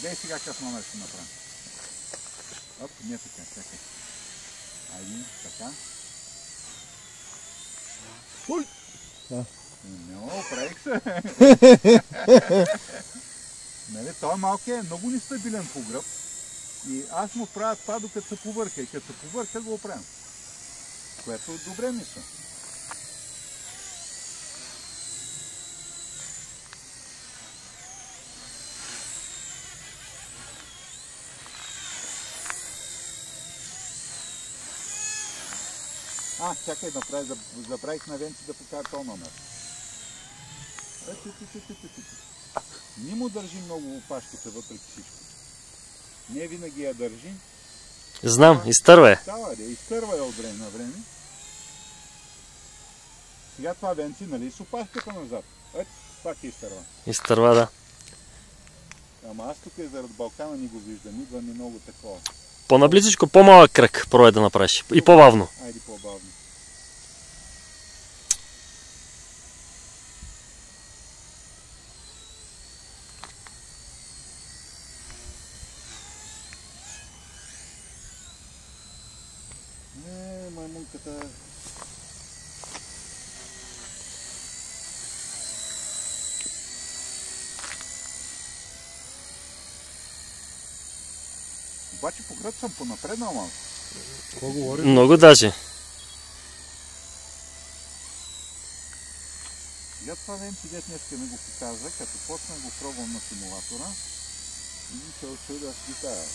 Дай сега какъв номер ще направим. Оп, не така, чакай. Айде, така. Ой! Но, правих се. Нали, той малки е много нестабилен по гръб. И аз му правя това докато се повърка. И като се повърка го оправям. Което добре мисля. Чакай, забравих на Венци да покажа този номер. Не му държи много опашката въпреки всичко. Не винаги я държи. Знам, изтърва е. Изтърва е от време на време. Сега това Венци, нали, с опашката назад. Ето, пак е изтърва. Изтърва, да. Ама аз тук заради Балкана не го виждам, идва ми много такова. По-наблизичко, по-малък кръг пробвай да направиш. И по-бавно. Айде по-бавно. Не, маймунката... Обаче по гръб съм понапреднал малко. Какво говориш? Много даже. Сега това Венци днеска ми го показа, като почна го пробвам на симулатора и се очудя с гитара.